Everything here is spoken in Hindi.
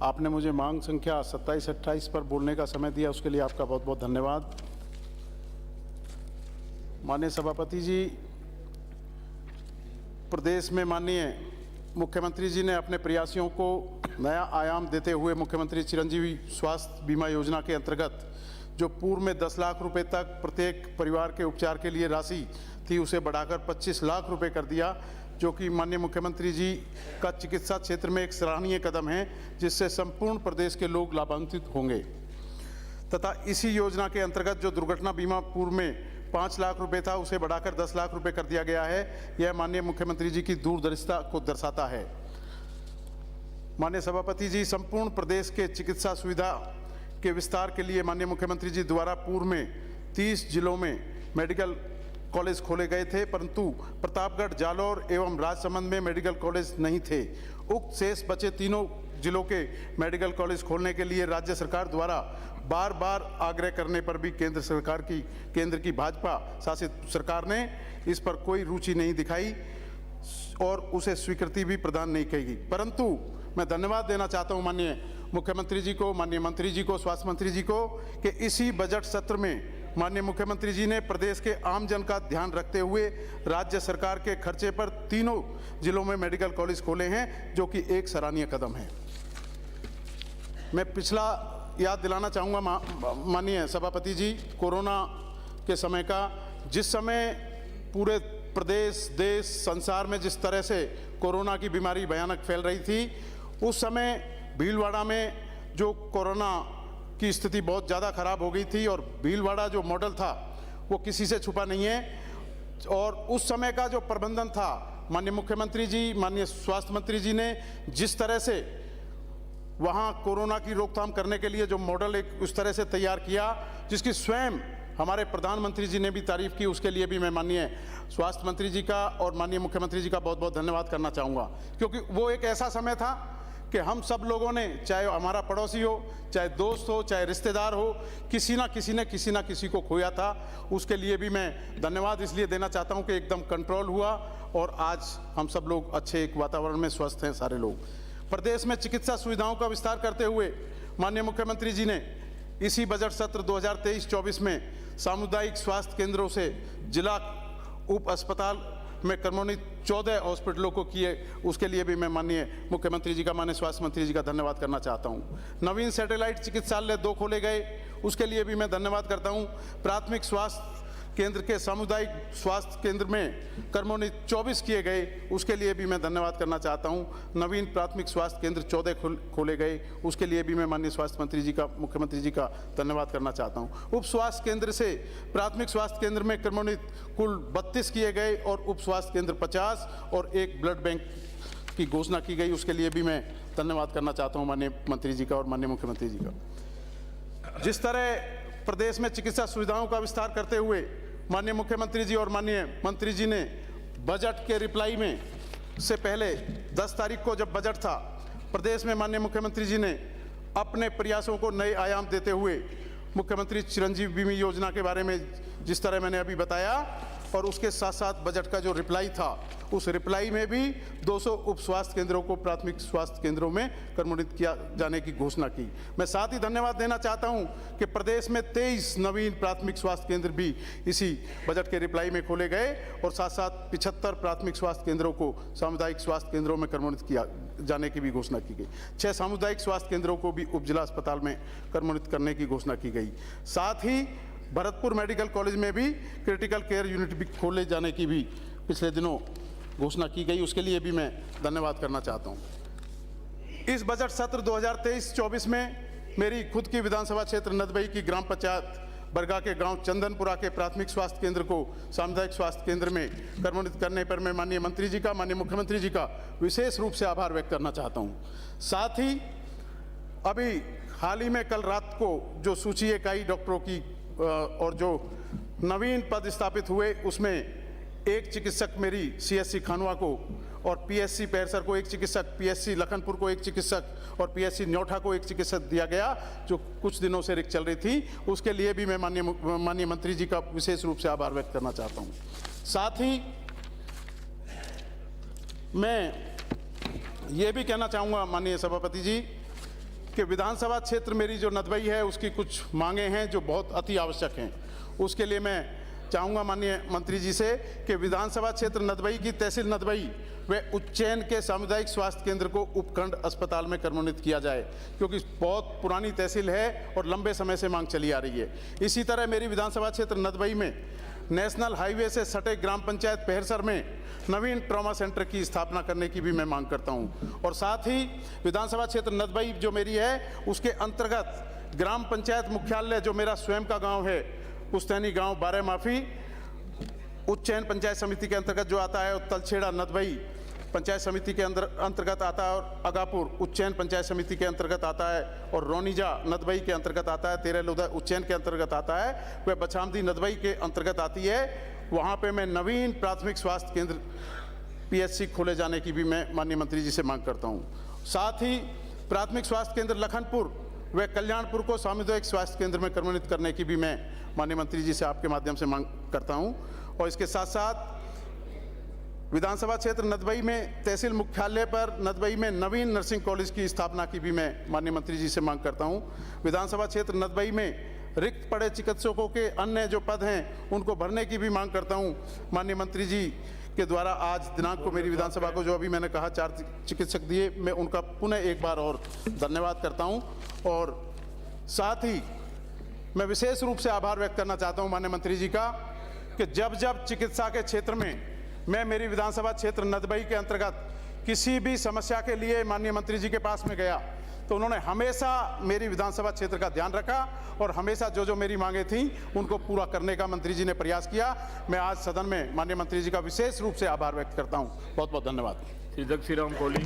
आपने मुझे मांग संख्या 27-28 पर बोलने का समय दिया, उसके लिए आपका बहुत बहुत धन्यवाद। माननीय सभापति जी, प्रदेश में माननीय मुख्यमंत्री जी ने अपने प्रयासों को नया आयाम देते हुए मुख्यमंत्री चिरंजीवी स्वास्थ्य बीमा योजना के अंतर्गत जो पूर्व में 10 लाख रुपए तक प्रत्येक परिवार के उपचार के लिए राशि थी, उसे बढ़ाकर 25 लाख रुपए कर दिया, जो कि माननीय मुख्यमंत्री जी का चिकित्सा क्षेत्र में एक सराहनीय कदम है, जिससे संपूर्ण प्रदेश के लोग लाभान्वित होंगे। तथा इसी योजना के अंतर्गत जो दुर्घटना बीमा पूर्व में 5 लाख रुपए था, उसे बढ़ाकर 10 लाख रुपए कर दिया गया है। यह माननीय मुख्यमंत्री जी की दूरदर्शिता को दर्शाता है। माननीय सभापति जी, संपूर्ण प्रदेश के चिकित्सा सुविधा के विस्तार के लिए माननीय मुख्यमंत्री जी द्वारा पूर्व में 30 जिलों में मेडिकल कॉलेज खोले गए थे, परंतु प्रतापगढ़, जालौर एवं राजसमंद में मेडिकल कॉलेज नहीं थे। उक्त शेष बचे तीनों जिलों के मेडिकल कॉलेज खोलने के लिए राज्य सरकार द्वारा बार बार आग्रह करने पर भी केंद्र की भाजपा शासित सरकार ने इस पर कोई रुचि नहीं दिखाई और उसे स्वीकृति भी प्रदान नहीं की गई। परंतु मैं धन्यवाद देना चाहता हूं माननीय मुख्यमंत्री जी को, माननीय मंत्री जी को, स्वास्थ्य मंत्री जी को, कि इसी बजट सत्र में माननीय मुख्यमंत्री जी ने प्रदेश के आम जन का ध्यान रखते हुए राज्य सरकार के खर्चे पर तीनों जिलों में मेडिकल कॉलेज खोले हैं, जो कि एक सराहनीय कदम है। मैं पिछला याद दिलाना चाहूँगा माननीय सभापति जी, कोरोना के समय का, जिस समय पूरे प्रदेश, देश, संसार में जिस तरह से कोरोना की बीमारी भयानक फैल रही थी, उस समय भीलवाड़ा में जो कोरोना की स्थिति बहुत ज़्यादा खराब हो गई थी और भीलवाड़ा जो मॉडल था वो किसी से छुपा नहीं है। और उस समय का जो प्रबंधन था, माननीय मुख्यमंत्री जी, माननीय स्वास्थ्य मंत्री जी ने जिस तरह से वहाँ कोरोना की रोकथाम करने के लिए जो मॉडल एक उस तरह से तैयार किया, जिसकी स्वयं हमारे प्रधानमंत्री जी ने भी तारीफ की, उसके लिए भी मैं माननीय स्वास्थ्य मंत्री जी का और माननीय मुख्यमंत्री जी का बहुत बहुत धन्यवाद करना चाहूँगा। क्योंकि वो एक ऐसा समय था कि हम सब लोगों ने, चाहे हमारा पड़ोसी हो, चाहे दोस्त हो, चाहे रिश्तेदार हो, किसी ना किसी को खोया था। उसके लिए भी मैं धन्यवाद इसलिए देना चाहता हूं कि एकदम कंट्रोल हुआ और आज हम सब लोग अच्छे एक वातावरण में स्वस्थ हैं सारे लोग। प्रदेश में चिकित्सा सुविधाओं का विस्तार करते हुए माननीय मुख्यमंत्री जी ने इसी बजट सत्र 2023-24 में सामुदायिक स्वास्थ्य केंद्रों से जिला उप अस्पताल में क्रमोन्वित 14 हॉस्पिटलों को किए, उसके लिए भी मैं माननीय मुख्यमंत्री जी का, माननीय स्वास्थ्य मंत्री जी का धन्यवाद करना चाहता हूं। नवीन सैटेलाइट चिकित्सालय 2 खोले गए, उसके लिए भी मैं धन्यवाद करता हूं। प्राथमिक स्वास्थ्य केंद्र के सामुदायिक स्वास्थ्य केंद्र में क्रमोन्वित 24 किए गए, उसके लिए भी मैं धन्यवाद करना चाहता हूं। नवीन प्राथमिक स्वास्थ्य केंद्र 14 खोले गए, उसके लिए भी मैं माननीय स्वास्थ्य मंत्री जी का, मुख्यमंत्री जी का धन्यवाद करना चाहता हूं। उप स्वास्थ्य केंद्र से प्राथमिक स्वास्थ्य केंद्र में क्रमोन्वित कुल 32 किए गए और उप स्वास्थ्य केंद्र 50 और एक ब्लड बैंक की घोषणा की गई, उसके लिए भी मैं धन्यवाद करना चाहता हूँ माननीय मंत्री जी का और माननीय मुख्यमंत्री जी का। जिस तरह प्रदेश में चिकित्सा सुविधाओं का विस्तार करते हुए माननीय मुख्यमंत्री जी और माननीय मंत्री जी ने बजट के रिप्लाई में से पहले 10 तारीख को जब बजट था, प्रदेश में माननीय मुख्यमंत्री जी ने अपने प्रयासों को नए आयाम देते हुए मुख्यमंत्री चिरंजीवी बीमा योजना के बारे में जिस तरह मैंने अभी बताया, और उसके साथ साथ बजट का जो रिप्लाई था, उस रिप्लाई में भी 200 उप स्वास्थ्य केंद्रों को प्राथमिक स्वास्थ्य केंद्रों में क्रमोन्वित किया जाने की घोषणा की। मैं साथ ही धन्यवाद देना चाहता हूं कि प्रदेश में 23 नवीन प्राथमिक स्वास्थ्य केंद्र भी इसी बजट के रिप्लाई में खोले गए और साथ साथ 75 प्राथमिक स्वास्थ्य केंद्रों को सामुदायिक स्वास्थ्य केंद्रों में क्रमोन्वित किया जाने की भी घोषणा की गई। 6 सामुदायिक स्वास्थ्य केंद्रों को भी उप जिला अस्पताल में क्रमोन्वित करने की घोषणा की गई। साथ ही भरतपुर मेडिकल कॉलेज में भी क्रिटिकल केयर यूनिट भी खोले जाने की भी पिछले दिनों घोषणा की गई, उसके लिए भी मैं धन्यवाद करना चाहता हूं। इस बजट सत्र 2023-24 में मेरी खुद की विधानसभा क्षेत्र नदबई की ग्राम पंचायत बरगा के गांव चंदनपुरा के प्राथमिक स्वास्थ्य केंद्र को सामुदायिक स्वास्थ्य केंद्र में क्रमोन्वित करने पर मैं माननीय मंत्री जी का, माननीय मुख्यमंत्री जी का विशेष रूप से आभार व्यक्त करना चाहता हूं। साथ ही अभी हाल ही में कल रात को जो सूची इकाई डॉक्टरों की और जो नवीन पद स्थापित हुए, उसमें एक चिकित्सक मेरी CSC खानवा को और PSC पैरसर को एक चिकित्सक, PSC लखनपुर को एक चिकित्सक और PSC न्योठा को एक चिकित्सक दिया गया, जो कुछ दिनों से रिक्त चल रही थी। उसके लिए भी मैं माननीय मंत्री जी का विशेष रूप से आभार व्यक्त करना चाहता हूँ। साथ ही मैं ये भी कहना चाहूँगा माननीय सभापति जी कि विधानसभा क्षेत्र मेरी जो नदबई है उसकी कुछ मांगे हैं जो बहुत अति आवश्यक हैं। उसके लिए मैं चाहूँगा माननीय मंत्री जी से कि विधानसभा क्षेत्र नदबई की तहसील नदबई व उज्जैन के सामुदायिक स्वास्थ्य केंद्र को उपखंड अस्पताल में क्रमोन्नत किया जाए, क्योंकि बहुत पुरानी तहसील है और लंबे समय से मांग चली आ रही है। इसी तरह मेरी विधानसभा क्षेत्र नदबई में नेशनल हाईवे से सटे ग्राम पंचायत पहरसर में नवीन ट्रॉमा सेंटर की स्थापना करने की भी मैं मांग करता हूं। और साथ ही विधानसभा क्षेत्र नदबई जो मेरी है उसके अंतर्गत ग्राम पंचायत मुख्यालय जो मेरा स्वयं का गांव है पुस्तैनी गांव बारह माफी उज्जैन पंचायत समिति के अंतर्गत जो आता है, और तलछेड़ा नदबई पंचायत समिति के अंतर्गत आता है, और अगापुर उज्जैन पंचायत समिति के अंतर्गत आता है, और रोनीजा नदबई के अंतर्गत आता है, तेरहलुदा उज्जैन के अंतर्गत आता है, वह बछामदी नदबई के अंतर्गत आती है। वहाँ पे मैं नवीन प्राथमिक स्वास्थ्य केंद्र PHC खोले जाने की भी मैं माननीय मंत्री जी से मांग करता हूँ। साथ ही प्राथमिक स्वास्थ्य केंद्र लखनपुर व कल्याणपुर को सामुदायिक स्वास्थ्य केंद्र में क्रमोन्नत करने की भी मैं माननीय मंत्री जी से आपके माध्यम से मांग करता हूँ। और इसके साथ साथ विधानसभा क्षेत्र नदबई में तहसील मुख्यालय पर नदबई में नवीन नर्सिंग कॉलेज की स्थापना की भी मैं माननीय मंत्री जी से मांग करता हूं। विधानसभा क्षेत्र नदबई में रिक्त पड़े चिकित्सकों के अन्य जो पद हैं उनको भरने की भी मांग करता हूं। माननीय मंत्री जी के द्वारा आज दिनांक को मेरी विधानसभा को जो अभी मैंने कहा 4 चिकित्सक दिए, मैं उनका पुनः एक बार और धन्यवाद करता हूँ। और साथ ही मैं विशेष रूप से आभार व्यक्त करना चाहता हूँ माननीय मंत्री जी का कि जब जब चिकित्सा के क्षेत्र में मैं मेरी विधानसभा क्षेत्र नदबई के अंतर्गत किसी भी समस्या के लिए माननीय मंत्री जी के पास में गया तो उन्होंने हमेशा मेरी विधानसभा क्षेत्र का ध्यान रखा और हमेशा जो जो मेरी मांगे थीं उनको पूरा करने का मंत्री जी ने प्रयास किया। मैं आज सदन में माननीय मंत्री जी का विशेष रूप से आभार व्यक्त करता हूं। बहुत बहुत धन्यवाद। श्री जगसीराम कोहली।